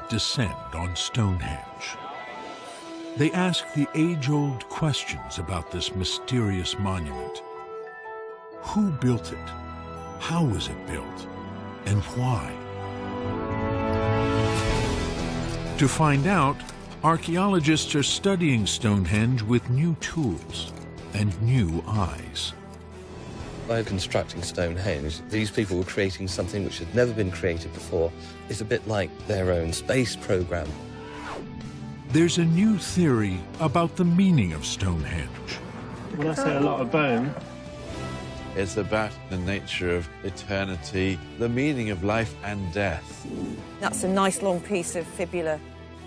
Descend on Stonehenge. They ask the age-old questions about this mysterious monument. Who built it? How was it built? And why? To find out, archaeologists are studying Stonehenge with new tools and new eyes. By constructing Stonehenge, these people were creating something which had never been created before. It's a bit like their own space program. There's a new theory about the meaning of Stonehenge. When I say a lot of bone, it's about the nature of eternity, the meaning of life and death. That's a nice long piece of fibula.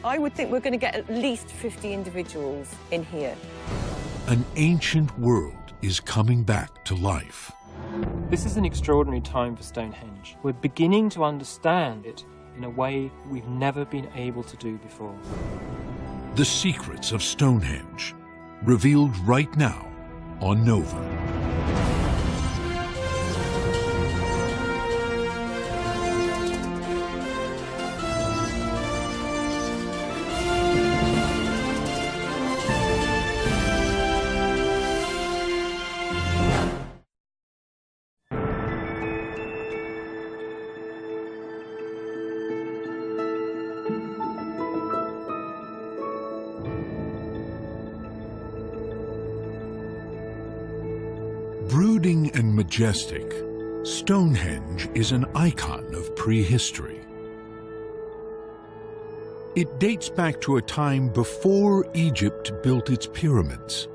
I would think we're going to get at least 50 individuals in here. An ancient world is coming back to life. this is an extraordinary time for Stonehenge. We're beginning to understand it in a way we've never been able to do before. The secrets of Stonehenge, revealed right now on Nova. Brooding and majestic, Stonehenge is an icon of prehistory. It dates back to a time before Egypt built its pyramids,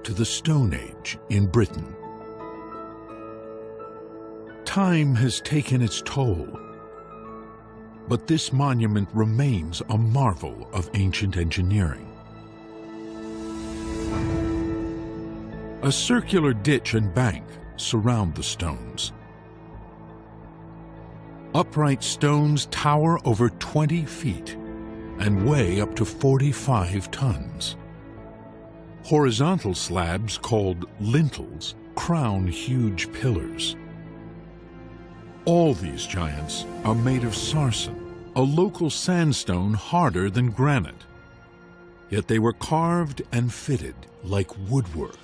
to the Stone Age in Britain. Time has taken its toll, but this monument remains a marvel of ancient engineering. A circular ditch and bank surround the stones. Upright stones tower over 20 feet and weigh up to 45 tons. Horizontal slabs called lintels crown huge pillars. All these giants are made of sarsen, a local sandstone harder than granite. Yet they were carved and fitted like woodwork.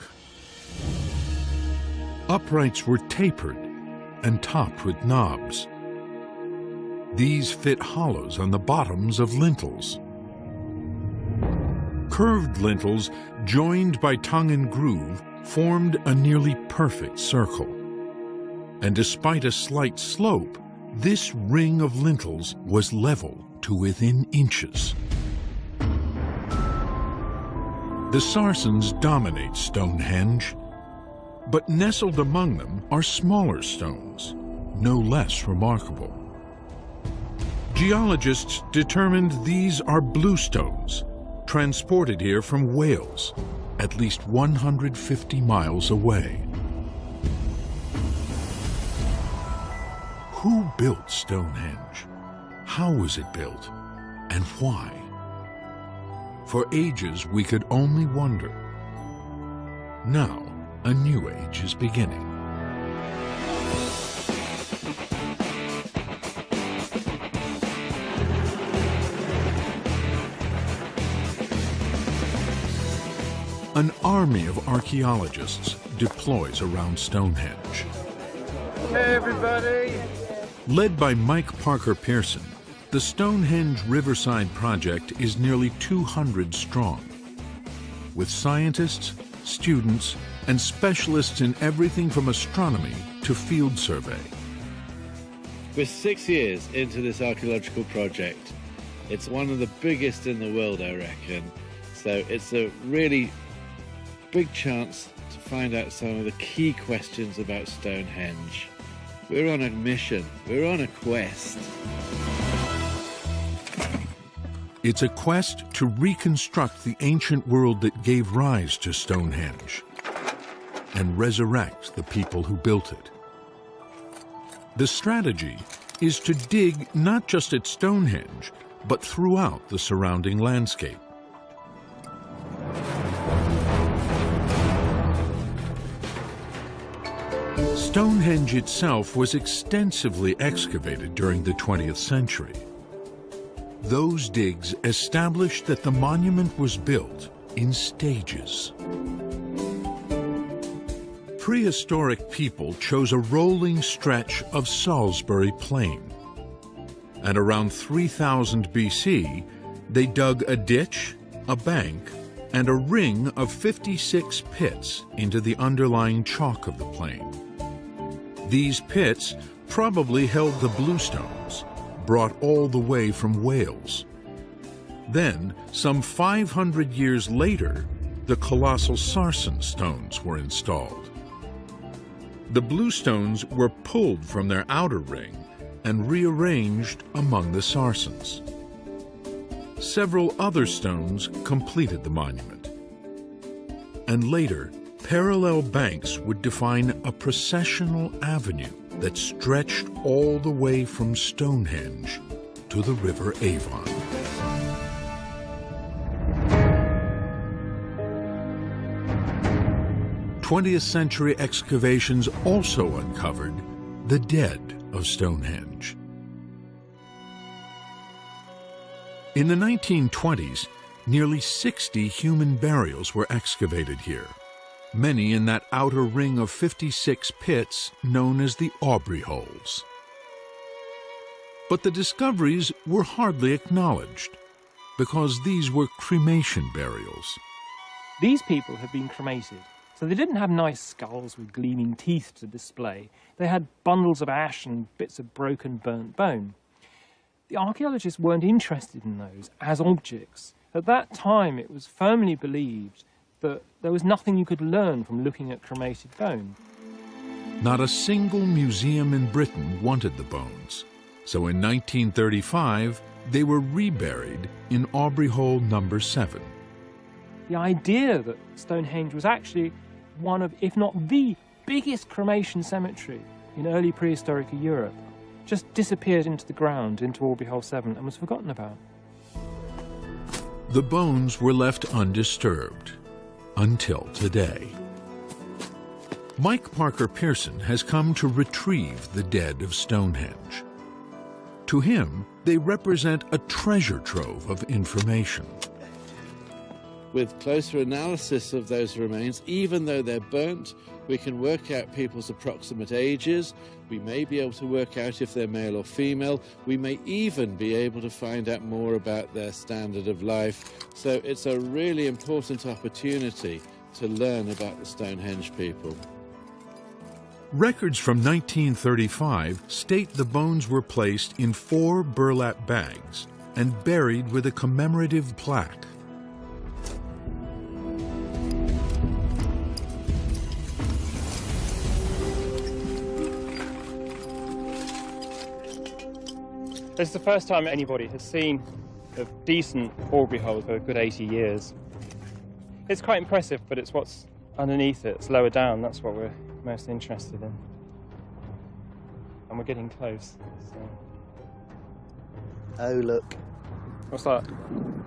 Uprights were tapered and topped with knobs. These fit hollows on the bottoms of lintels. Curved lintels, joined by tongue and groove, formed a nearly perfect circle. And despite a slight slope, this ring of lintels was level to within inches. The sarsens dominate Stonehenge, but nestled among them are smaller stones, no less remarkable. Geologists determined these are bluestones, transported here from Wales, at least 150 miles away. Who built Stonehenge? How was it built? And why? For ages, we could only wonder. Now, a new age is beginning. An army of archaeologists deploys around Stonehenge. Hey, everybody! Led by Mike Parker Pearson, the Stonehenge Riverside Project is nearly 200 strong, with scientists, students, and specialists in everything from astronomy to field survey. We're 6 years into this archaeological project. It's one of the biggest in the world, I reckon. So it's a really big chance to find out some of the key questions about Stonehenge. We're on a mission. We're on a quest. It's a quest to reconstruct the ancient world that gave rise to Stonehenge and resurrect the people who built it. The strategy is to dig not just at Stonehenge, but throughout the surrounding landscape. Stonehenge itself was extensively excavated during the 20th century. Those digs established that the monument was built in stages. Prehistoric people chose a rolling stretch of Salisbury Plain. And around 3000 BC, they dug a ditch, a bank, and a ring of 56 pits into the underlying chalk of the plain. These pits probably held the bluestones, brought all the way from Wales. Then, some 500 years later, the colossal sarsen stones were installed. The bluestones were pulled from their outer ring and rearranged among the sarsens. Several other stones completed the monument. And later, parallel banks would define a processional avenue that stretched all the way from Stonehenge to the River Avon. Twentieth century excavations also uncovered the dead of Stonehenge. In the 1920s, nearly 60 human burials were excavated here, many in that outer ring of 56 pits known as the Aubrey Holes. But the discoveries were hardly acknowledged, because these were cremation burials. These people had been cremated, so they didn't have nice skulls with gleaming teeth to display. They had bundles of ash and bits of broken, burnt bone. The archaeologists weren't interested in those as objects. At that time, it was firmly believed that there was nothing you could learn from looking at cremated bone. Not a single museum in Britain wanted the bones, so in 1935, they were reburied in Aubrey Hole number 7. The idea that Stonehenge was actually one of, if not the biggest cremation cemetery in early prehistoric Europe, just disappeared into the ground, into Aubrey Hole 7, and was forgotten about. The bones were left undisturbed until today. Mike Parker Pearson has come to retrieve the dead of Stonehenge. To him, they represent a treasure trove of information. With closer analysis of those remains, even though they're burnt, we can work out people's approximate ages. We may be able to work out if they're male or female. We may even be able to find out more about their standard of life. So it's a really important opportunity to learn about the Stonehenge people. Records from 1935 state the bones were placed in 4 burlap bags and buried with a commemorative plaque. This is the first time anybody has seen a decent Aubrey hole for a good 80 years. It's quite impressive, but it's what's underneath it, it's lower down, that's what we're most interested in. And we're getting close. So. Oh, look. What's that?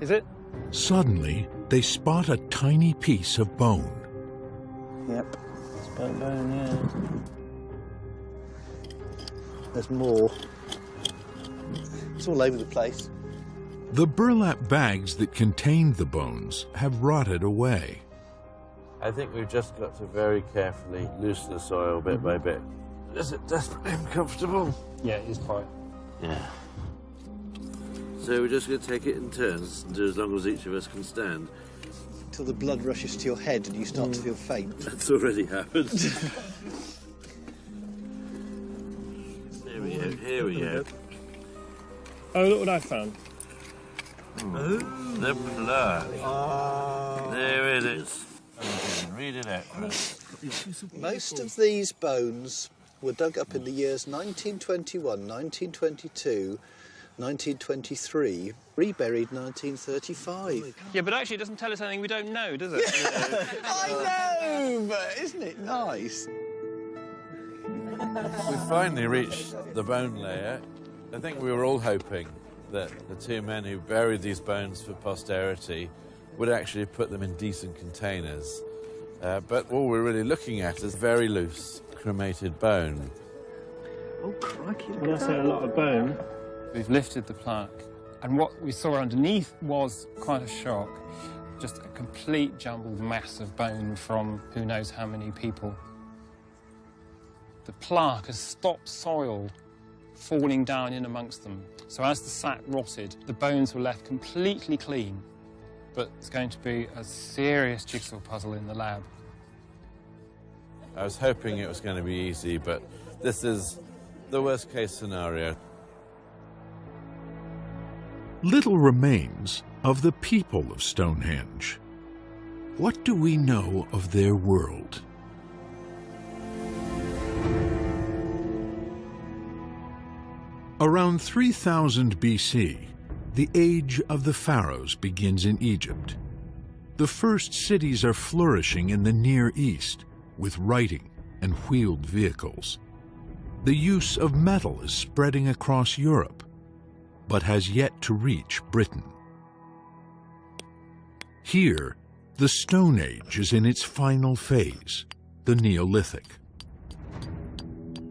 Is it? Suddenly, they spot a tiny piece of bone. Yep. It's burnt bone, yeah. There's more. It's all over the place. The burlap bags that contained the bones have rotted away. I think we've just got to very carefully loosen the soil bit by bit. Is it desperately uncomfortable? Yeah, it is quite. Yeah. So we're just going to take it in turns and do as long as each of us can stand. Till the blood rushes to your head and you start to feel faint. That's already happened. Here we go, here we go. Oh, look what I found. The blood. There it is. Read it out for us. Most of these bones were dug up in the years 1921, 1922, 1923, reburied 1935. Yeah, but actually it doesn't tell us anything we don't know, does it? I know, but isn't it nice? We finally reached the bone layer. I think we were all hoping that the two men who buried these bones for posterity would actually put them in decent containers. But all we're really looking at is very loose cremated bone. Oh, crikey. When I say a lot of bone, We've lifted the plaque, and what we saw underneath was quite a shock. Just a complete jumbled mass of bone from who knows how many people. The plaque has stopped soil falling down in amongst them. So as the sack rotted, the bones were left completely clean. But it's going to be a serious jigsaw puzzle in the lab. I was hoping it was going to be easy, but this is the worst case scenario. Little remains of the people of Stonehenge. What do we know of their world? Around 3000 BC, the age of the pharaohs begins in Egypt. The first cities are flourishing in the Near East with writing and wheeled vehicles. The use of metal is spreading across Europe, but has yet to reach Britain. Here, the Stone Age is in its final phase, the Neolithic.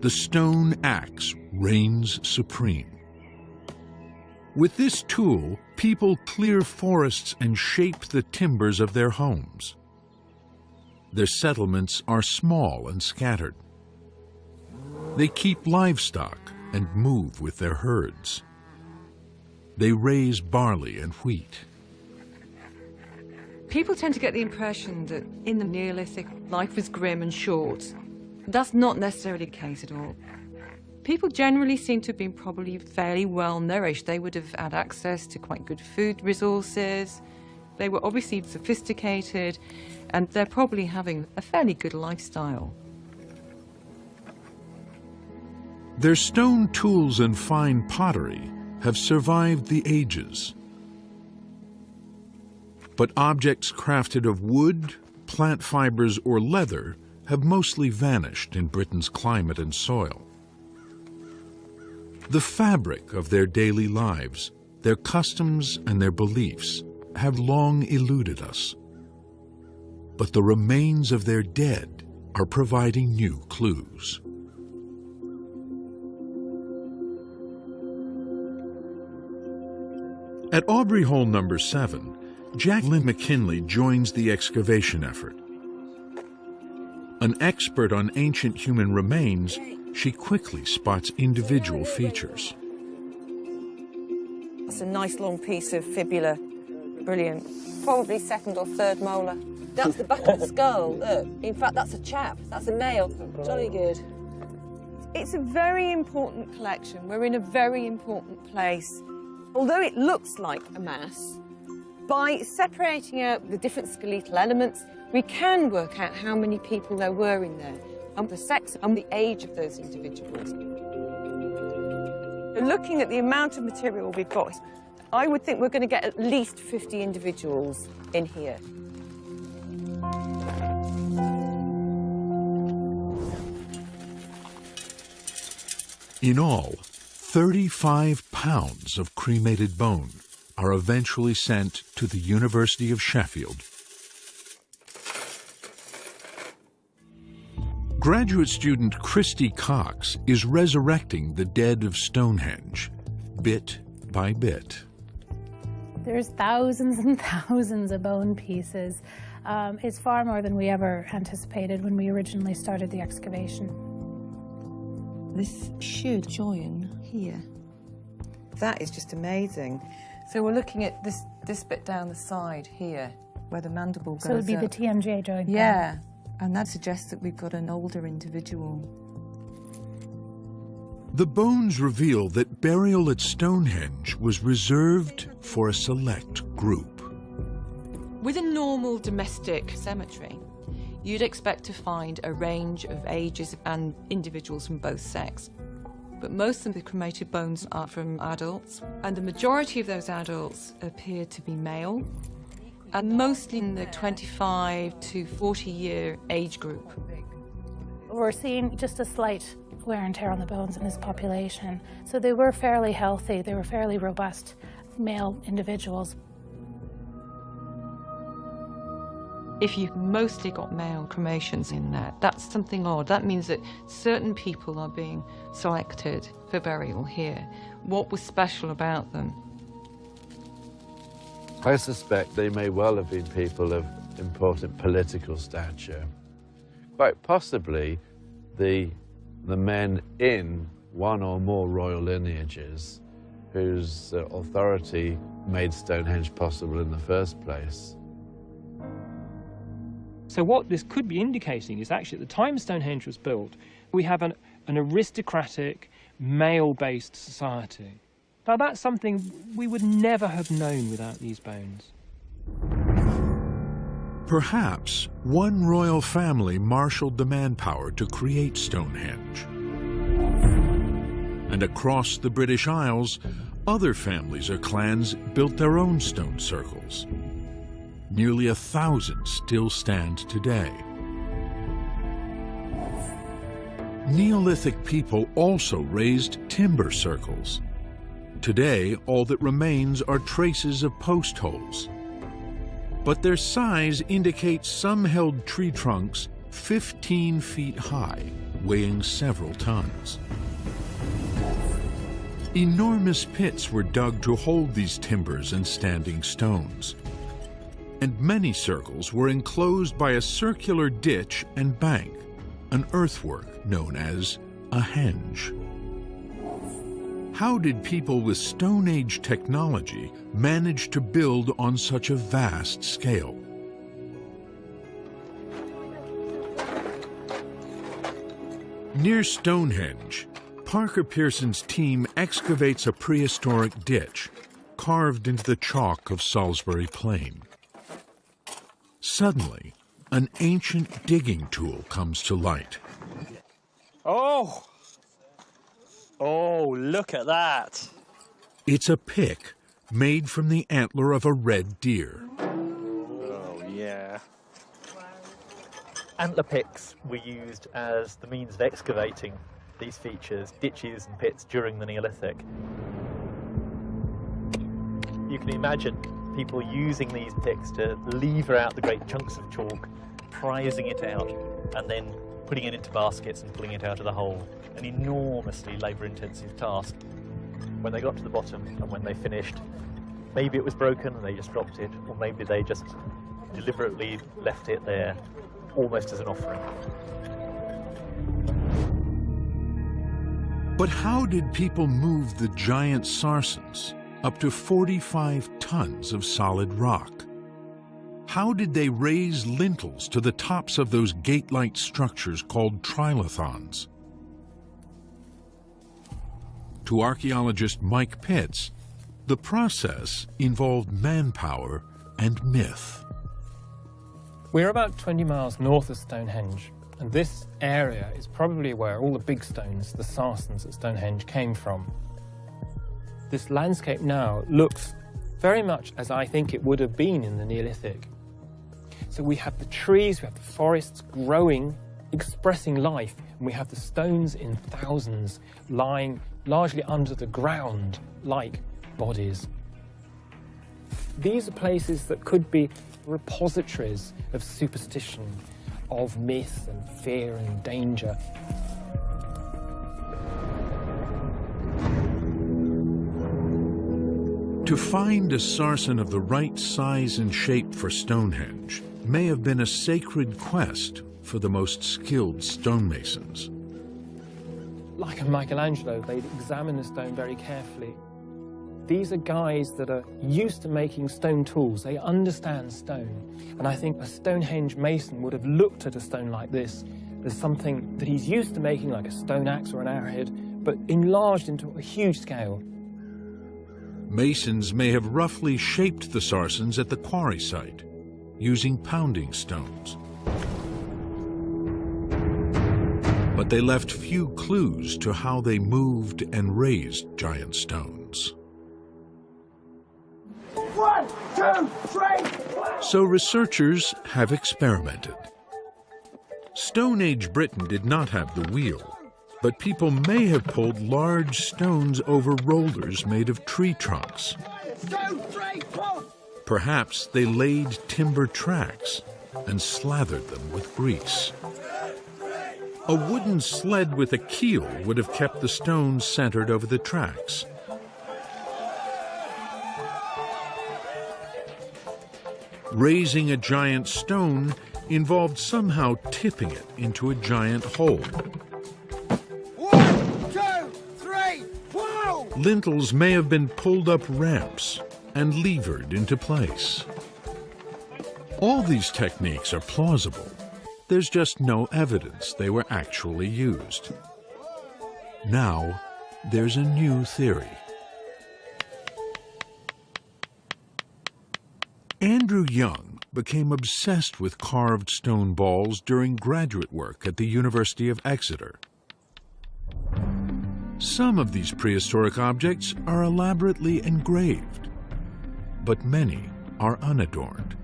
The stone axe reigns supreme. With this tool, people clear forests and shape the timbers of their homes. Their settlements are small and scattered. They keep livestock and move with their herds. They raise barley and wheat. People tend to get the impression that in the Neolithic, life was grim and short. That's not necessarily the case at all. People generally seem to have been probably fairly well nourished. They would have had access to quite good food resources. They were obviously sophisticated, and they're probably having a fairly good lifestyle. Their stone tools and fine pottery have survived the ages. But objects crafted of wood, plant fibers, or leather have mostly vanished in Britain's climate and soil. The fabric of their daily lives, their customs and their beliefs have long eluded us. But the remains of their dead are providing new clues. At Aubrey Hole number 7, Jacqueline McKinley joins the excavation effort. An expert on ancient human remains, she quickly spots individual features. That's a nice long piece of fibula. Brilliant. Probably second or third molar. That's the back of the skull, look. In fact, that's a chap. That's a male. Jolly good. It's a very important collection. We're in a very important place. Although it looks like a mass, by separating out the different skeletal elements, we can work out how many people there were in there, and the sex and the age of those individuals. Looking at the amount of material we've got, I would think we're going to get at least 50 individuals in here. In all, 35 pounds of cremated bone are eventually sent to the University of Sheffield. Graduate student Christy Cox is resurrecting the dead of Stonehenge, bit by bit. There's thousands and thousands of bone pieces. It's far more than we ever anticipated when we originally started the excavation. This should join here. That is just amazing. So we're looking at this bit down the side here, where the mandible goes So it would be up. the TMJ joint. Yeah, and that suggests that we've got an older individual. The bones reveal that burial at Stonehenge was reserved for a select group. With a normal domestic cemetery, you'd expect to find a range of ages and individuals from both sexes. But most of the cremated bones are from adults, and the majority of those adults appear to be male, and mostly in the 25 to 40-year age group. We're seeing just a slight wear and tear on the bones in this population. So they were fairly healthy, they were fairly robust male individuals. if you've mostly got male cremations in there, that's something odd. That means that certain people are being selected for burial here. What was special about them? I suspect they may well have been people of important political stature. Quite possibly the men in one or more royal lineages whose authority made Stonehenge possible in the first place. So what this could be indicating is actually at the time Stonehenge was built, we have an aristocratic, male-based society. Now that's something we would never have known without these bones. Perhaps one royal family marshaled the manpower to create Stonehenge. And across the British Isles, other families or clans built their own stone circles. Nearly 1,000 still stand today. Neolithic people also raised timber circles. Today, all that remains are traces of post holes. But their size indicates some held tree trunks 15 feet high, weighing several tons. Enormous pits were dug to hold these timbers and standing stones. And many circles were enclosed by a circular ditch and bank, an earthwork known as a henge. How did people with Stone Age technology manage to build on such a vast scale? Near Stonehenge, Parker Pearson's team excavates a prehistoric ditch carved into the chalk of Salisbury Plain. Suddenly, an ancient digging tool comes to light. Oh! Oh, look at that! It's a pick made from the antler of a red deer. Oh, yeah. Antler picks were used as the means of excavating these features, ditches and pits during the Neolithic. You can imagine people using these picks to lever out the great chunks of chalk, prizing it out, and then putting it into baskets and pulling it out of the hole. An enormously labour-intensive task. When they got to the bottom and when they finished, maybe it was broken and they just dropped it, or maybe they just deliberately left it there, almost as an offering. But how did people move the giant sarsens, up to 45 tons of solid rock? How did they raise lintels to the tops of those gate-like structures called trilithons? To archaeologist Mike Pitts, the process involved manpower and myth. We're about 20 miles north of Stonehenge, and this area is probably where all the big stones, the sarsens at Stonehenge, came from. This landscape now looks very much as I think it would have been in the Neolithic. So we have the trees, we have the forests growing, expressing life, and we have the stones in thousands lying largely under the ground like bodies. These are places that could be repositories of superstition, of myth and fear and danger. To find a sarsen of the right size and shape for Stonehenge may have been a sacred quest for the most skilled stonemasons. Like a Michelangelo, they'd examine the stone very carefully. These are guys that are used to making stone tools. They understand stone. And I think a Stonehenge mason would have looked at a stone like this as something that he's used to making, like a stone axe or an arrowhead, but enlarged into a huge scale. Masons may have roughly shaped the sarsens at the quarry site, using pounding stones. But they left few clues to how they moved and raised giant stones. 1, 2, 3. So researchers have experimented. Stone Age Britain did not have the wheel, but people may have pulled large stones over rollers made of tree trunks. 2, 3, 4. Perhaps they laid timber tracks and slathered them with grease. A wooden sled with a keel would have kept the stones centered over the tracks. Raising a giant stone involved somehow tipping it into a giant hole. 1, 2, 3, whoa! Lintels may have been pulled up ramps and levered into place. All these techniques are plausible. There's just no evidence they were actually used. Now, there's a new theory. Andrew Young became obsessed with carved stone balls during graduate work at the University of Exeter. Some of these prehistoric objects are elaborately engraved, but many are unadorned.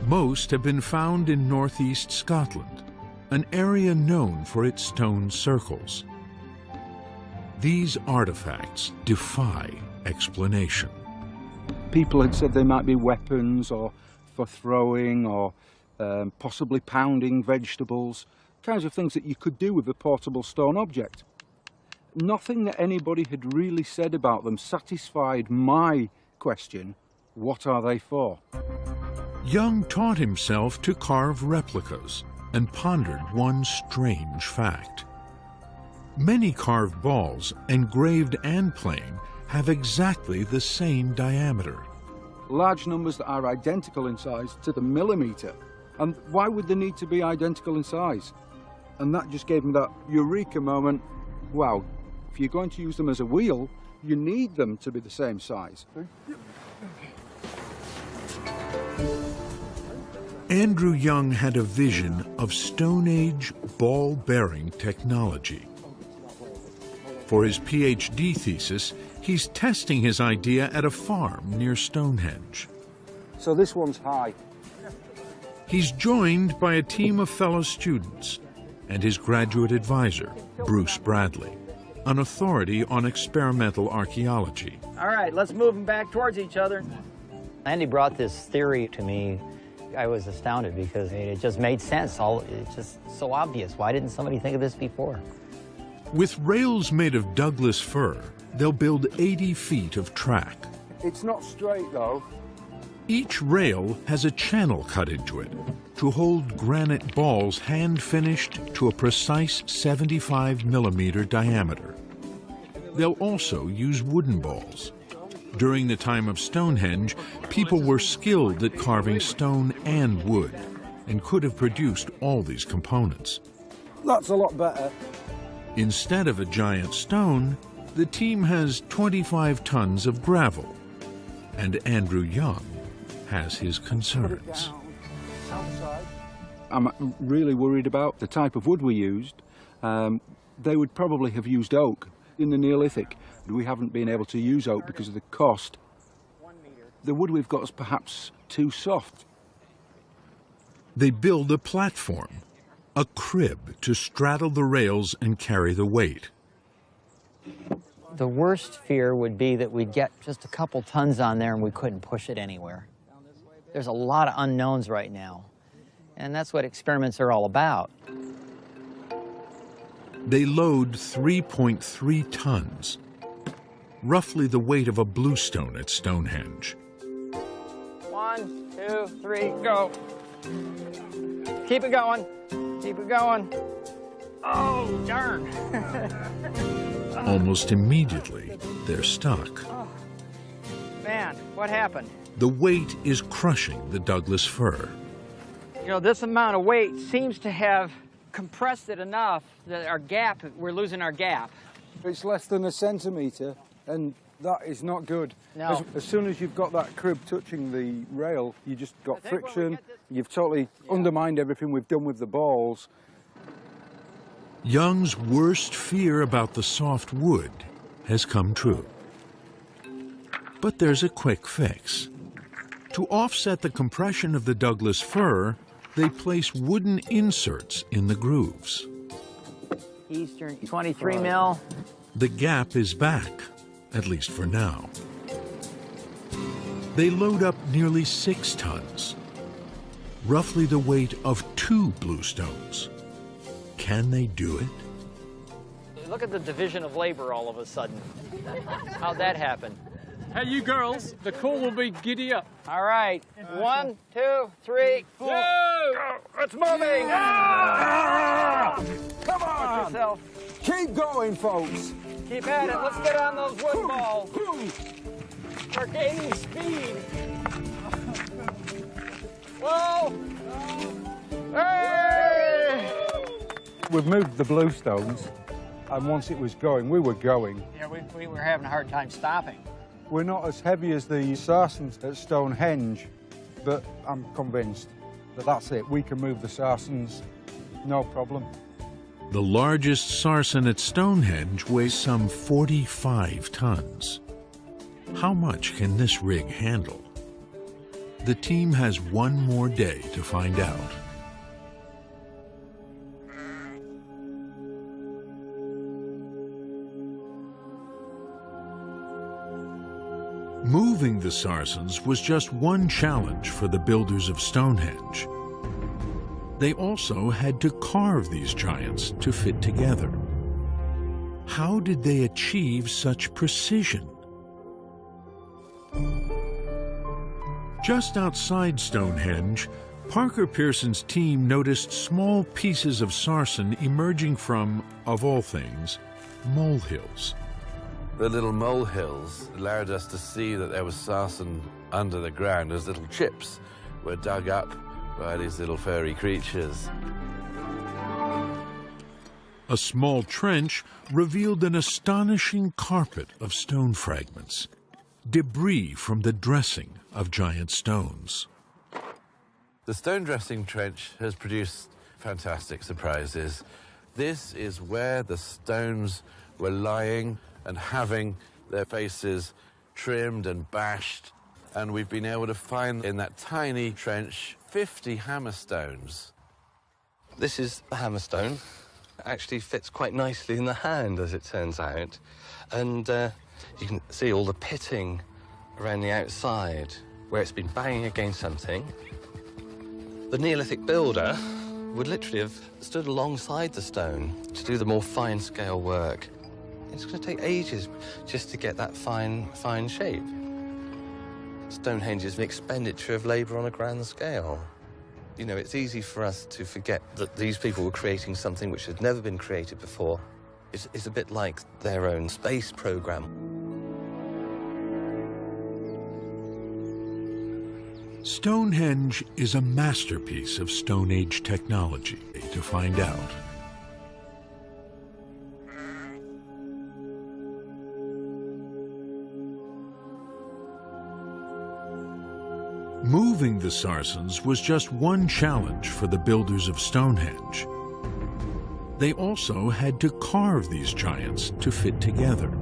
Most have been found in northeast Scotland, an area known for its stone circles. These artifacts defy explanation. People had said they might be weapons or for throwing or possibly pounding vegetables, kinds of things that you could do with a portable stone object. Nothing that anybody had really said about them satisfied my question, what are they for? Young taught himself to carve replicas and pondered one strange fact. Many carved balls, engraved and plain, have exactly the same diameter. Large numbers that are identical in size to the millimetre. And why would they need to be identical in size? And that just gave me that eureka moment. Wow, if you're going to use them as a wheel, you need them to be the same size. Andrew Young had a vision of Stone Age ball-bearing technology. For his PhD thesis, he's testing his idea at a farm near Stonehenge. So this one's high. He's joined by a team of fellow students and his graduate advisor, Bruce Bradley, an authority on experimental archaeology. All right, let's move them back towards each other. Andy brought this theory to me. I was astounded because it just made sense. It's just so obvious. Why didn't somebody think of this before? With rails made of Douglas fir, they'll build 80 feet of track. It's not straight, though. Each rail has a channel cut into it to hold granite balls hand-finished to a precise 75mm diameter. They'll also use wooden balls. During the time of Stonehenge, people were skilled at carving stone and wood and could have produced all these components. That's a lot better. Instead of a giant stone, the team has 25 tons of gravel, and Andrew Young has his concerns. I'm really worried about the type of wood we used. They would probably have used oak in the Neolithic. We haven't been able to use oak because of the cost. The wood we've got is perhaps too soft. They build a platform, a crib to straddle the rails and carry the weight. The worst fear would be that we'd get just a couple tons on there and we couldn't push it anywhere. There's a lot of unknowns right now, and that's what experiments are all about. They load 3.3 tons, roughly the weight of a bluestone at Stonehenge. 1, 2, 3, go. Keep it going. Keep it going. Oh, darn. Almost immediately, they're stuck. Oh, man, what happened? The weight is crushing the Douglas fir. You know, this amount of weight seems to have compressed it enough that we're losing our gap. It's less than a centimetre, and that is not good. No. As soon as you've got that crib touching the rail, you just got friction. You've totally undermined everything we've done with the balls. Young's worst fear about the soft wood has come true. But there's a quick fix. To offset the compression of the Douglas fir, they place wooden inserts in the grooves. Eastern 23 mil. The gap is back, at least for now. They load up nearly 6 tons. roughly the weight of 2 bluestones. Can they do it? Look at the division of labor all of a sudden. How'd that happen? Hey, you girls, the call will be giddy up. All right. 1, 2, 3, 4. Go! It's moving! Come on! Yourself. Keep going, folks. Keep at it. Let's get on those wood balls. We're gaining speed. Whoa! Hey! We've moved the bluestones, and once it was going, we were going. Yeah, we were having a hard time stopping. We're not as heavy as the sarcens at Stonehenge, but I'm convinced that that's it. We can move the sarcens, no problem. The largest sarsen at Stonehenge weighs some 45 tons. How much can this rig handle? The team has one more day to find out. Moving the sarsens was just one challenge for the builders of Stonehenge. They also had to carve these giants to fit together. How did they achieve such precision? Just outside Stonehenge, Parker Pearson's team noticed small pieces of sarsen emerging from, of all things, molehills. The little molehills allowed us to see that there was sarsen under the ground as little chips were dug up by these little furry creatures. A small trench revealed an astonishing carpet of stone fragments, debris from the dressing of giant stones. The stone dressing trench has produced fantastic surprises. This is where the stones were lying and having their faces trimmed and bashed, and we've been able to find in that tiny trench 50 hammerstones. This is the hammerstone. It actually fits quite nicely in the hand, as it turns out. And you can see all the pitting around the outside, where it's been banging against something. The Neolithic builder would literally have stood alongside the stone to do the more fine-scale work. It's going to take ages just to get that fine shape. Stonehenge is an expenditure of labour on a grand scale. You know, it's easy for us to forget that these people were creating something which had never been created before. It's a bit like their own space program. Stonehenge is a masterpiece of Stone Age technology. To find out, moving the sarsens was just one challenge for the builders of Stonehenge. They also had to carve these giants to fit together.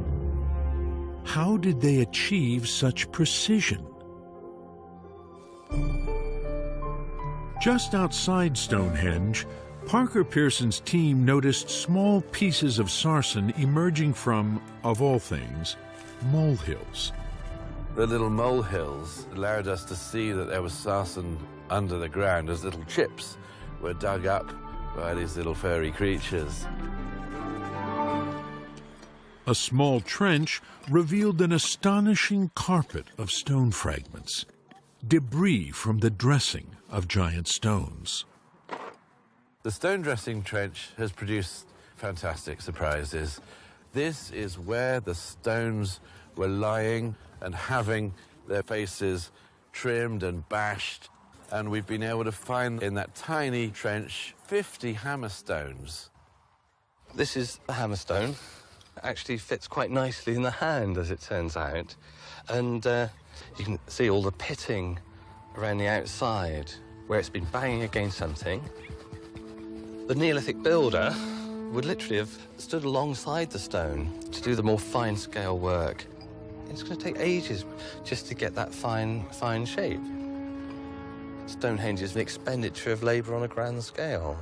How did they achieve such precision? Just outside Stonehenge, Parker Pearson's team noticed small pieces of sarsen emerging from, of all things, molehills. The little molehills allowed us to see that there was sarsen under the ground as little chips were dug up by these little furry creatures. A small trench revealed an astonishing carpet of stone fragments, debris from the dressing of giant stones. The stone dressing trench has produced fantastic surprises. This is where the stones were lying and having their faces trimmed and bashed, and we've been able to find in that tiny trench 50 hammerstones. This is the hammerstone. It actually fits quite nicely in the hand, as it turns out. And you can see all the pitting around the outside, where it's been banging against something. The Neolithic builder would literally have stood alongside the stone to do the more fine-scale work. It's going to take ages just to get that fine shape. Stonehenge is an expenditure of labour on a grand scale.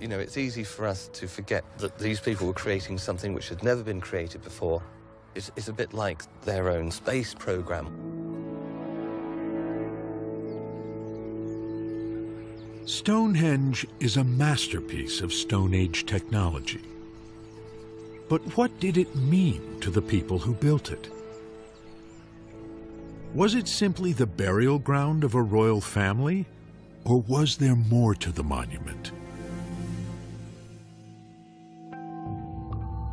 You know, it's easy for us to forget that these people were creating something which had never been created before. It's a bit like their own space program. Stonehenge is a masterpiece of Stone Age technology. But what did it mean to the people who built it? Was it simply the burial ground of a royal family, or was there more to the monument?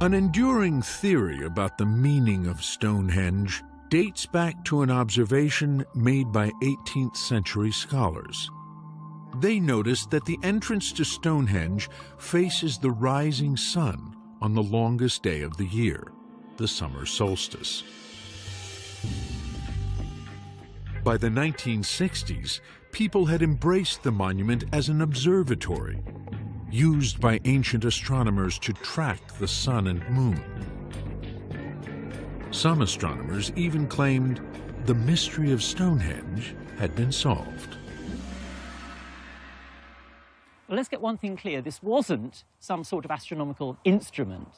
An enduring theory about the meaning of Stonehenge dates back to an observation made by 18th century scholars. They noticed that the entrance to Stonehenge faces the rising sun on the longest day of the year, the summer solstice. By the 1960s, people had embraced the monument as an observatory, used by ancient astronomers to track the sun and moon. Some astronomers even claimed the mystery of Stonehenge had been solved. Well, let's get one thing clear. This wasn't some sort of astronomical instrument.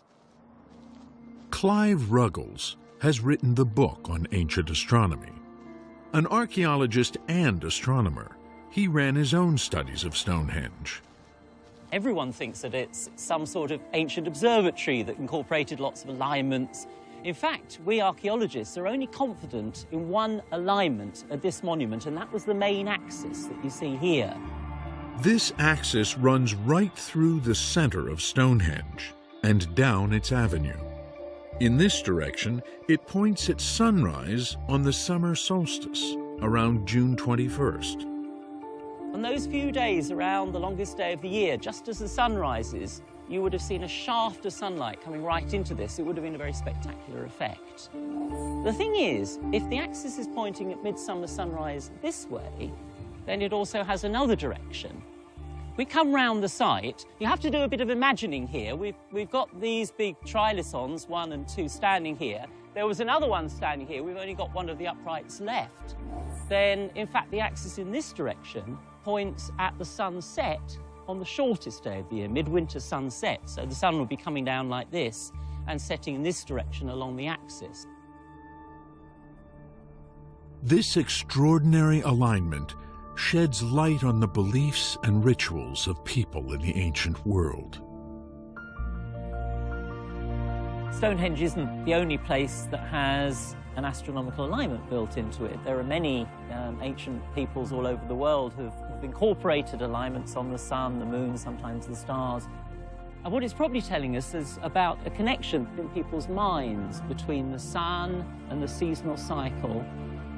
Clive Ruggles has written the book on ancient astronomy. An archaeologist and astronomer, he ran his own studies of Stonehenge. Everyone thinks that it's some sort of ancient observatory that incorporated lots of alignments. In fact, we archaeologists are only confident in one alignment at this monument, and that was the main axis that you see here. This axis runs right through the center of Stonehenge and down its avenue. In this direction, it points at sunrise on the summer solstice, around June 21st. On those few days around the longest day of the year, just as the sun rises, you would have seen a shaft of sunlight coming right into this. It would have been a very spectacular effect. The thing is, if the axis is pointing at midsummer sunrise this way, then it also has another direction. We come round the site. You have to do a bit of imagining here. We've got these big trilithons, 1 and 2, standing here. There was another one standing here. We've only got one of the uprights left. Then, in fact, the axis in this direction points at the sunset on the shortest day of the year, midwinter sunset. So the sun will be coming down like this and setting in this direction along the axis. This extraordinary alignment sheds light on the beliefs and rituals of people in the ancient world. Stonehenge isn't the only place that has an astronomical alignment built into it. There are many ancient peoples all over the world who've incorporated alignments on the sun, the moon, sometimes the stars. And what it's probably telling us is about a connection in people's minds between the sun and the seasonal cycle,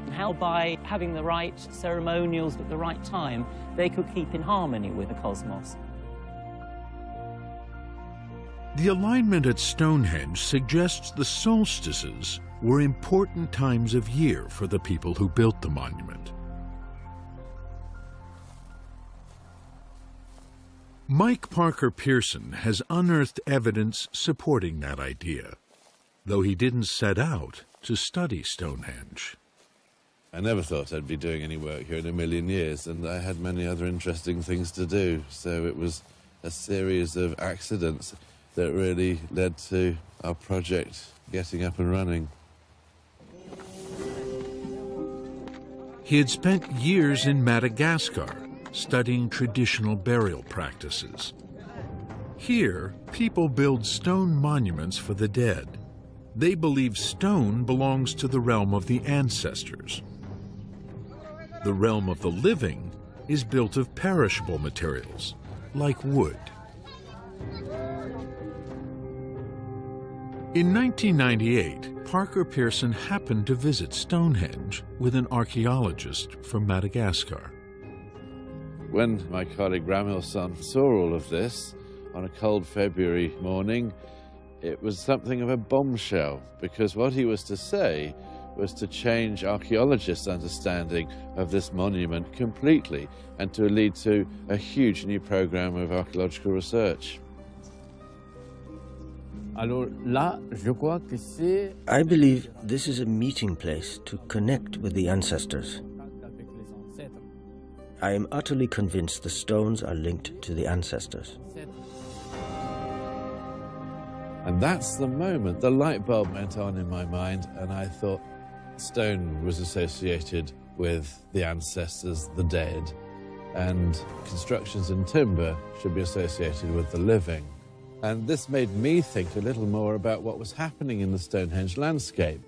and how by having the right ceremonials at the right time, they could keep in harmony with the cosmos. The alignment at Stonehenge suggests the solstices were important times of year for the people who built the monument. Mike Parker Pearson has unearthed evidence supporting that idea, though he didn't set out to study Stonehenge. I never thought I'd be doing any work here in a million years, and I had many other interesting things to do, so it was a series of accidents that really led to our project getting up and running. He had spent years in Madagascar studying traditional burial practices. Here, people build stone monuments for the dead. They believe stone belongs to the realm of the ancestors. The realm of the living is built of perishable materials, like wood. In 1998, Parker Pearson happened to visit Stonehenge with an archaeologist from Madagascar. When my colleague Ramilson saw all of this on a cold February morning, it was something of a bombshell, because what he was to say was to change archaeologists' understanding of this monument completely and to lead to a huge new program of archaeological research. I believe this is a meeting place to connect with the ancestors. I am utterly convinced the stones are linked to the ancestors. And that's the moment the light bulb went on in my mind, and I thought stone was associated with the ancestors, the dead, and constructions in timber should be associated with the living. And this made me think a little more about what was happening in the Stonehenge landscape.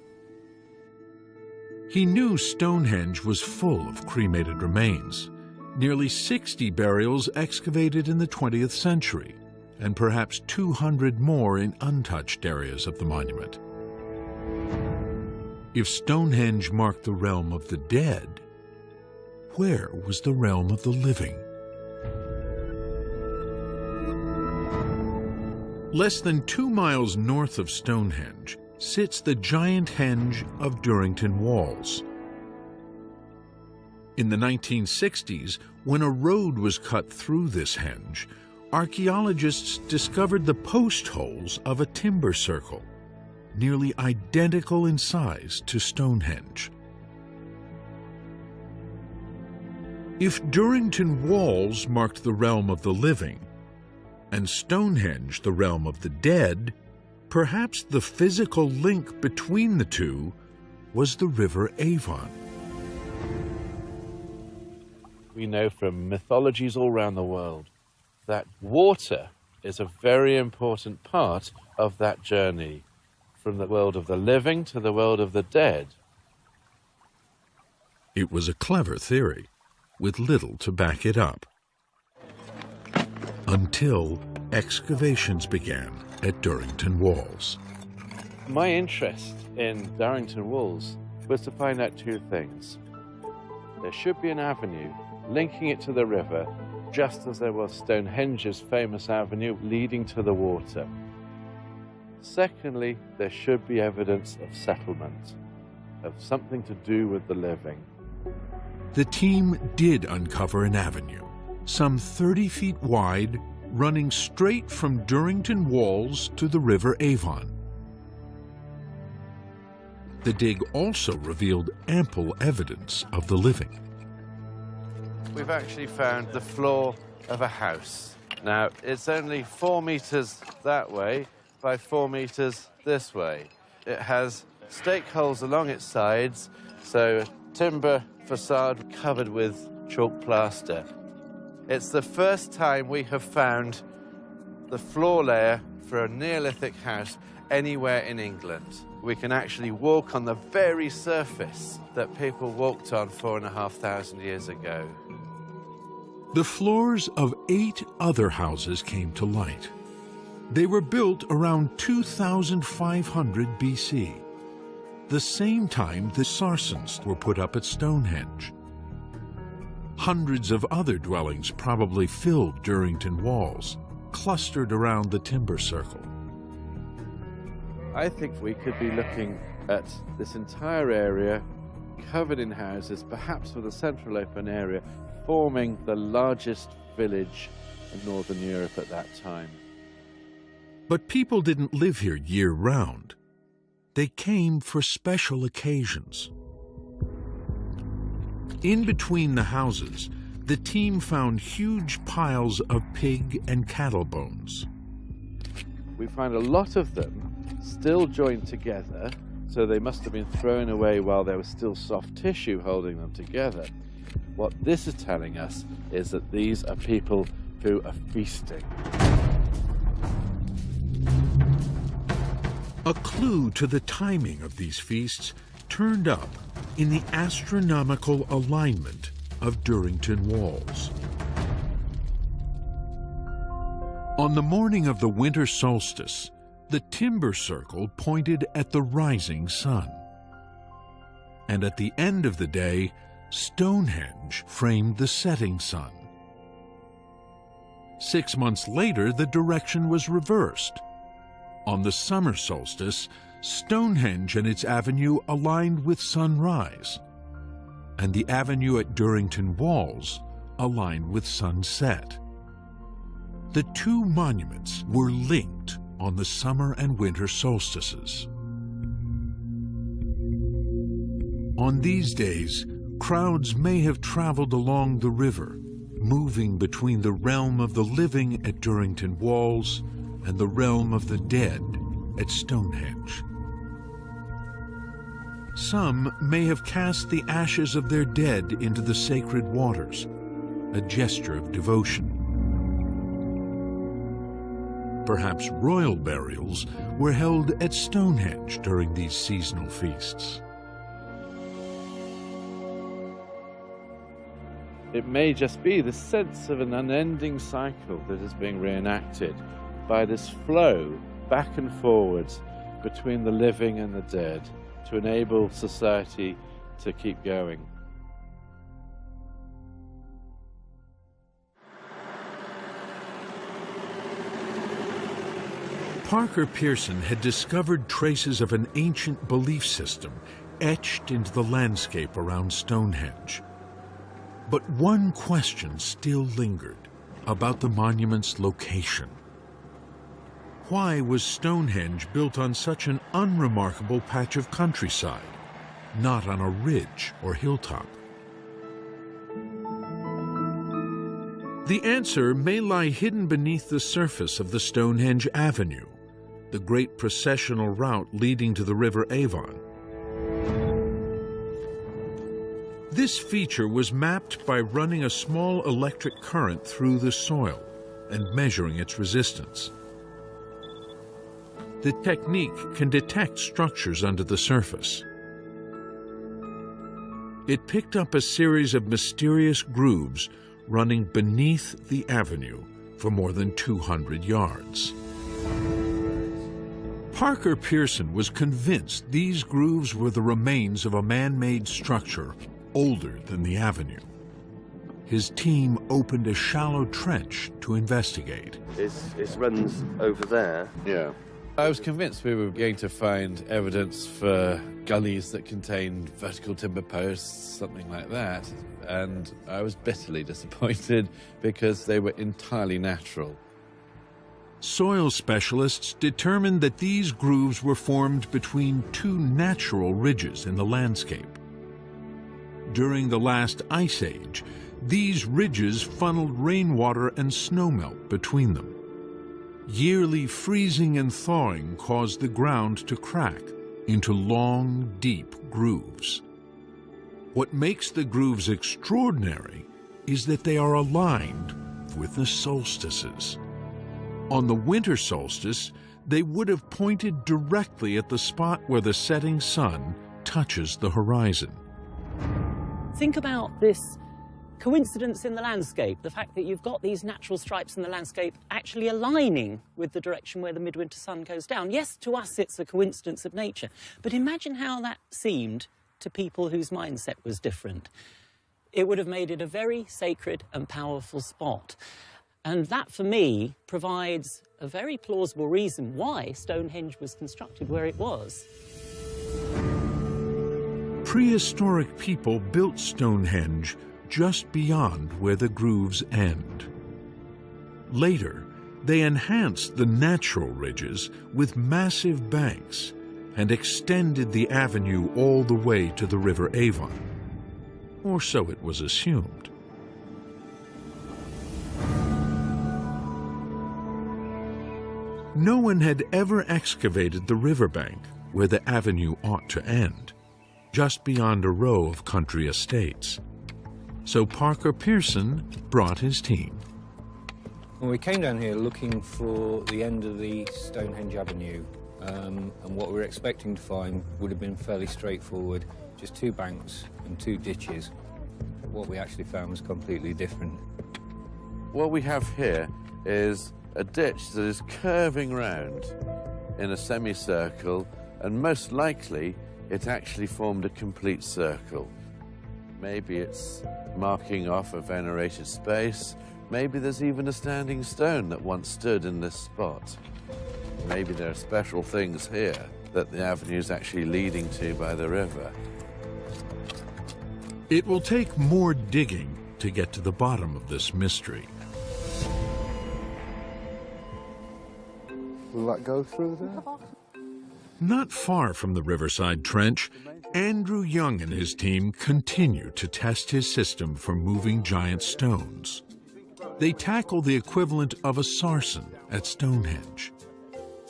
He knew Stonehenge was full of cremated remains, nearly 60 burials excavated in the 20th century, and perhaps 200 more in untouched areas of the monument. If Stonehenge marked the realm of the dead, where was the realm of the living? Less than 2 miles north of Stonehenge sits the giant henge of Durrington Walls. In the 1960s, when a road was cut through this henge, archaeologists discovered the post holes of a timber circle, nearly identical in size to Stonehenge. If Durrington Walls marked the realm of the living, and Stonehenge the realm of the dead, perhaps the physical link between the two was the River Avon. We know from mythologies all around the world that water is a very important part of that journey, from the world of the living to the world of the dead. It was a clever theory, with little to back it up. Until excavations began at Durrington Walls. My interest in Durrington Walls was to find out two things. There should be an avenue linking it to the river, just as there was Stonehenge's famous avenue leading to the water. Secondly, there should be evidence of settlement, of something to do with the living. The team did uncover an avenue, some 30 feet wide, running straight from Durrington Walls to the River Avon. The dig also revealed ample evidence of the living. We've actually found the floor of a house. Now, it's only 4 meters that way by 4 meters this way. It has stake holes along its sides, so timber facade covered with chalk plaster. It's the first time we have found the floor layer for a Neolithic house anywhere in England. We can actually walk on the very surface that people walked on 4,500 years ago. The floors of 8 other houses came to light. They were built around 2500 BC, the same time the Sarsens were put up at Stonehenge. Hundreds of other dwellings probably filled Durrington Walls, clustered around the timber circle. I think we could be looking at this entire area covered in houses, perhaps with a central open area, forming the largest village in Northern Europe at that time. But people didn't live here year-round. They came for special occasions. In between the houses, the team found huge piles of pig and cattle bones. We find a lot of them still joined together, so they must have been thrown away while there was still soft tissue holding them together. What this is telling us is that these are people who are feasting. A clue to the timing of these feasts turned up in the astronomical alignment of Durrington Walls. On the morning of the winter solstice, the timber circle pointed at the rising sun. And at the end of the day, Stonehenge framed the setting sun. 6 months later, the direction was reversed. On the summer solstice, Stonehenge and its avenue aligned with sunrise, and the avenue at Durrington Walls aligned with sunset. The two monuments were linked on the summer and winter solstices. On these days, crowds may have traveled along the river, moving between the realm of the living at Durrington Walls and the realm of the dead at Stonehenge. Some may have cast the ashes of their dead into the sacred waters, a gesture of devotion. Perhaps royal burials were held at Stonehenge during these seasonal feasts. It may just be the sense of an unending cycle that is being reenacted by this flow back and forwards between the living and the dead to enable society to keep going. Parker Pearson had discovered traces of an ancient belief system etched into the landscape around Stonehenge. But one question still lingered about the monument's location. Why was Stonehenge built on such an unremarkable patch of countryside, not on a ridge or hilltop? The answer may lie hidden beneath the surface of the Stonehenge Avenue, the great processional route leading to the River Avon. This feature was mapped by running a small electric current through the soil and measuring its resistance. The technique can detect structures under the surface. It picked up a series of mysterious grooves running beneath the avenue for more than 200 yards. Parker Pearson was convinced these grooves were the remains of a man-made structure older than the avenue. His team opened a shallow trench to investigate. It runs over there. Yeah. I was convinced we were going to find evidence for gullies that contained vertical timber posts, something like that, and I was bitterly disappointed because they were entirely natural. Soil specialists determined that these grooves were formed between two natural ridges in the landscape. During the last ice age, these ridges funneled rainwater and snowmelt between them. Yearly freezing and thawing caused the ground to crack into long, deep grooves. What makes the grooves extraordinary is that they are aligned with the solstices. On the winter solstice, they would have pointed directly at the spot where the setting sun touches the horizon. Think about this coincidence in the landscape, the fact that you've got these natural stripes in the landscape actually aligning with the direction where the midwinter sun goes down. Yes, to us it's a coincidence of nature, but imagine how that seemed to people whose mindset was different. It would have made it a very sacred and powerful spot. And that, for me, provides a very plausible reason why Stonehenge was constructed where it was. Prehistoric people built Stonehenge just beyond where the grooves end. Later, they enhanced the natural ridges with massive banks and extended the avenue all the way to the River Avon. Or so it was assumed. No one had ever excavated the riverbank where the avenue ought to end, just beyond a row of country estates. So Parker Pearson brought his team. Well, we came down here looking for the end of the Stonehenge Avenue, and what we were expecting to find would have been fairly straightforward, just two banks and two ditches. What we actually found was completely different. What we have here is a ditch that is curving round in a semicircle, and most likely it actually formed a complete circle. Maybe it's marking off a venerated space. Maybe there's even a standing stone that once stood in this spot. Maybe there are special things here that the avenue is actually leading to by the river. It will take more digging to get to the bottom of this mystery. Will that go through there? Not far from the Riverside Trench, Andrew Young and his team continue to test his system for moving giant stones. They tackle the equivalent of a sarsen at Stonehenge.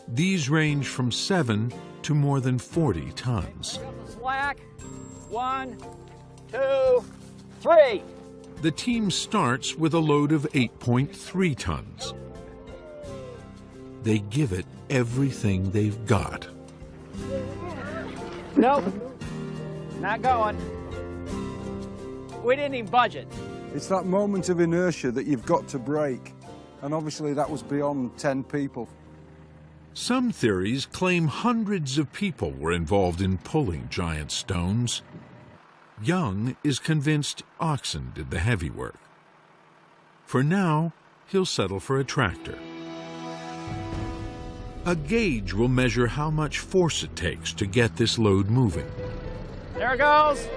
These range from 7 to more than 40 tons. Slack. 1, 2, 3. The team starts with a load of 8.3 tons. They give it everything they've got. Nope, not going. We didn't even budget. It's that moment of inertia that you've got to break. And obviously that was beyond 10 people. Some theories claim hundreds of people were involved in pulling giant stones. Young is convinced oxen did the heavy work. For now, he'll settle for a tractor. A gauge will measure how much force it takes to get this load moving. There it goes.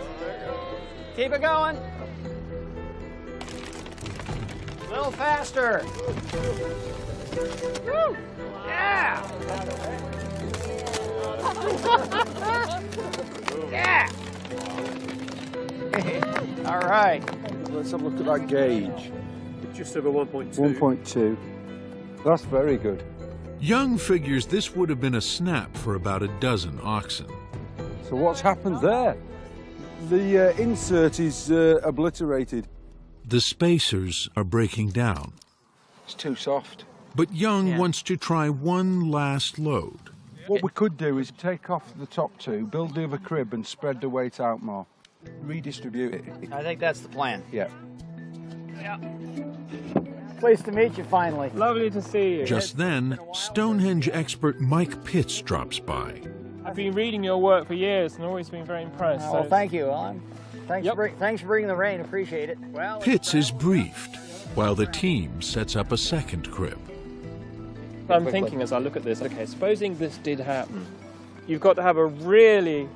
Keep it going. A little faster. Woo! Yeah! Yeah! All right. Let's have a look at that gauge. Just over 1.2. 1.2. That's very good. Young figures this would have been a snap for about a dozen oxen. So what's happened there? The insert is obliterated. The spacers are breaking down. It's too soft. But Young wants to try one last load. What we could do is take off the top two, build the other crib and spread the weight out more. Redistribute it. I think that's the plan. Yeah. Yeah. Pleased to meet you finally. Lovely to see you. Just then, Stonehenge expert Mike Pitts drops by. I've been reading your work for years and always been very impressed. Oh, thank you. Thanks for bringing the rain. Appreciate it. Well, Pitts is briefed while the team sets up a second crib. I'm thinking as I look at this, okay, supposing this did happen, you've got to have a really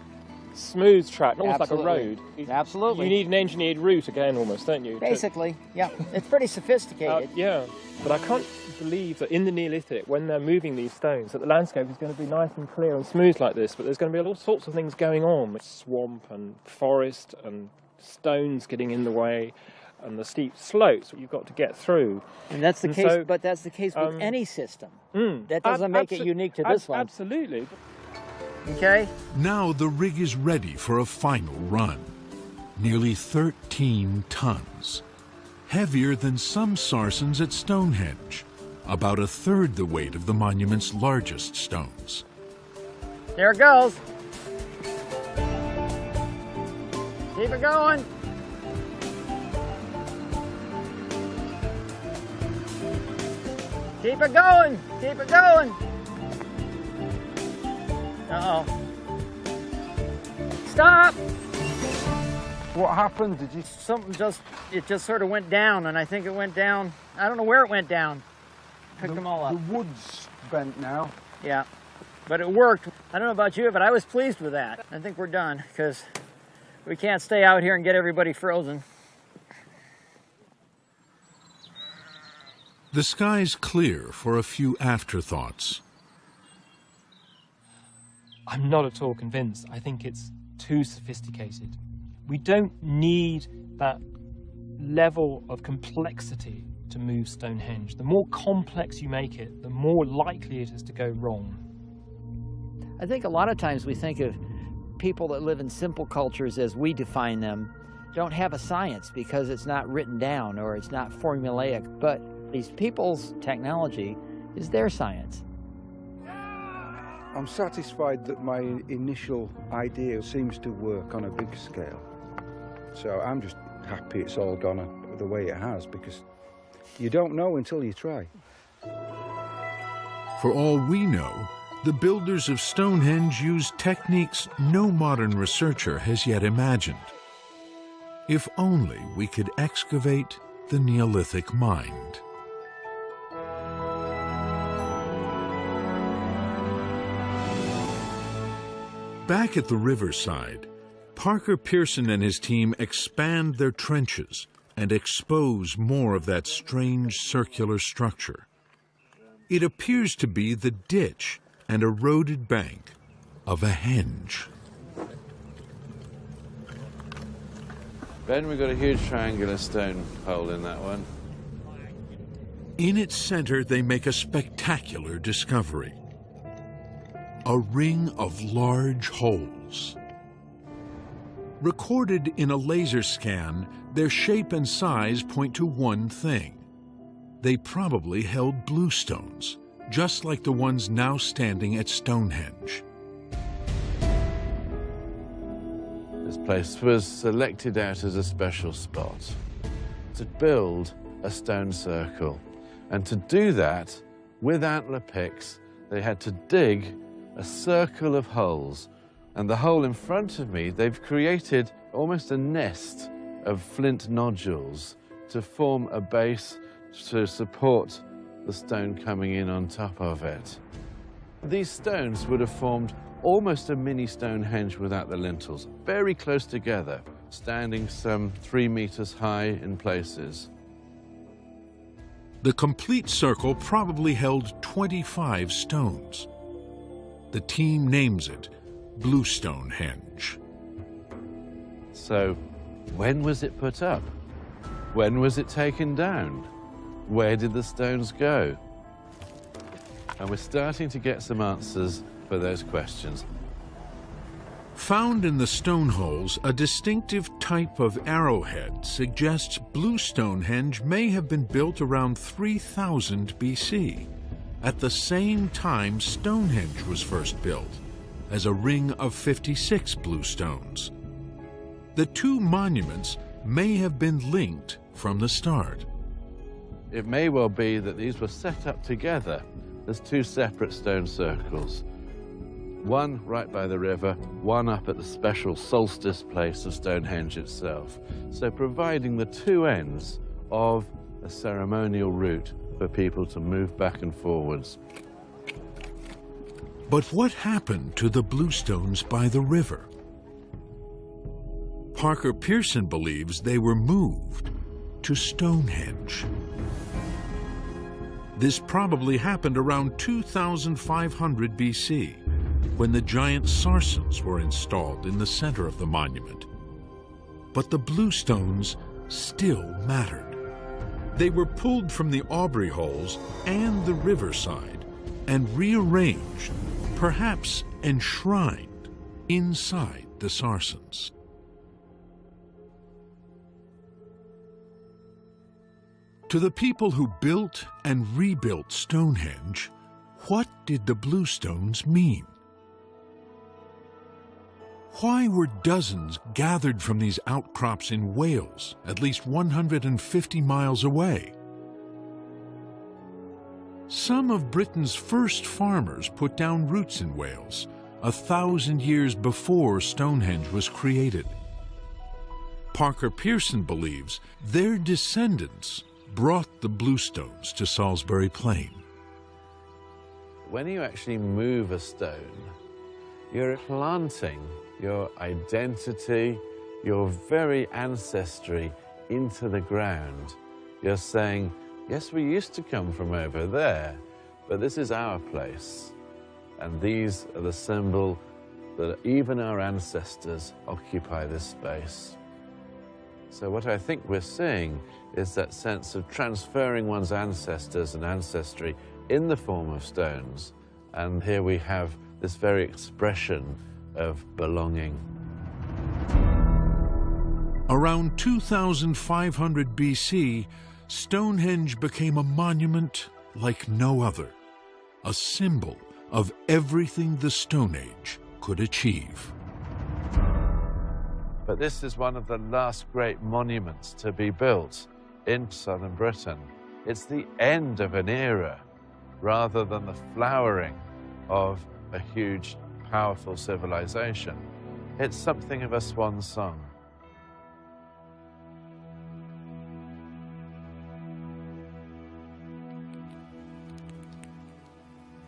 smooth track, almost like a road. Absolutely. You need an engineered route again, almost, don't you? Basically, yeah. It's pretty sophisticated. Yeah, but I can't believe that in the Neolithic, when they're moving these stones, that the landscape is going to be nice and clear and smooth like this, but there's going to be all sorts of things going on. Swamp and forest and stones getting in the way and the steep slopes that you've got to get through. And that's the case, but that's the case with any system. That doesn't make it unique to this one. Absolutely. Okay. Now the rig is ready for a final run. Nearly 13 tons. Heavier than some sarsens at Stonehenge. About a third the weight of the monument's largest stones. There it goes. Keep it going. Keep it going. Keep it going. Uh-oh. Stop! What happened? Did you... It just sort of went down, and I think it went down. I don't know where it went down. Picked them all up. The wood's bent now. Yeah, but it worked. I don't know about you, but I was pleased with that. I think we're done, because we can't stay out here and get everybody frozen. The sky's clear for a few afterthoughts. I'm not at all convinced. I think it's too sophisticated. We don't need that level of complexity to move Stonehenge. The more complex you make it, the more likely it is to go wrong. I think a lot of times we think of people that live in simple cultures as we define them don't have a science because it's not written down or it's not formulaic, but these people's technology is their science. I'm satisfied that my initial idea seems to work on a big scale. So I'm just happy it's all gone the way it has, because you don't know until you try. For all we know, the builders of Stonehenge used techniques no modern researcher has yet imagined. If only we could excavate the Neolithic mind. Back at the riverside, Parker Pearson and his team expand their trenches and expose more of that strange circular structure. It appears to be the ditch and eroded bank of a henge. Ben, we've got a huge triangular stone hole in that one. In its center, they make a spectacular discovery. A ring of large holes. Recorded in a laser scan, Their shape and size point to one thing. They probably held bluestones, just like the ones now standing at Stonehenge. This place was selected out as a special spot to build a stone circle. And to do that, with antler picks, they had to dig a circle of holes. And the hole in front of me, they've created almost a nest of flint nodules to form a base to support the stone coming in on top of it. These stones would have formed almost a mini Stonehenge without the lintels, very close together, standing some 3 meters high in places. The complete circle probably held 25 stones. The team names it Blue Stonehenge. So, when was it put up? When was it taken down? Where did the stones go? And we're starting to get some answers for those questions. Found in the stone holes, a distinctive type of arrowhead suggests Blue Stonehenge may have been built around 3000 BC, at the same time Stonehenge was first built, as a ring of 56 blue stones. The two monuments may have been linked from the start. It may well be that these were set up together as two separate stone circles. One right by the river, one up at the special solstice place of Stonehenge itself. So providing the two ends of a ceremonial route for people to move back and forwards. But what happened to the bluestones by the river? Parker Pearson believes they were moved to Stonehenge. This probably happened around 2500 BC, when the giant sarsens were installed in the center of the monument. But the bluestones still mattered. They were pulled from the Aubrey holes and the riverside and rearranged, perhaps enshrined, inside the sarsens. To the people who built and rebuilt Stonehenge, what did the bluestones mean? Why were dozens gathered from these outcrops in Wales, at least 150 miles away? Some of Britain's first farmers put down roots in Wales, 1,000 years before Stonehenge was created. Parker Pearson believes their descendants brought the bluestones to Salisbury Plain. When you actually move a stone, you're planting your identity, your very ancestry into the ground. You're saying, yes, we used to come from over there, but this is our place. And these are the symbol that even our ancestors occupy this space. So what I think we're seeing is that sense of transferring one's ancestors and ancestry in the form of stones. And here we have this very expression of belonging. Around 2500 BC, Stonehenge became a monument like no other, a symbol of everything the Stone Age could achieve. But this is one of the last great monuments to be built in southern Britain. It's the end of an era rather than the flowering of a huge, powerful civilization. It's something of a swan song.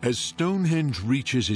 As Stonehenge reaches its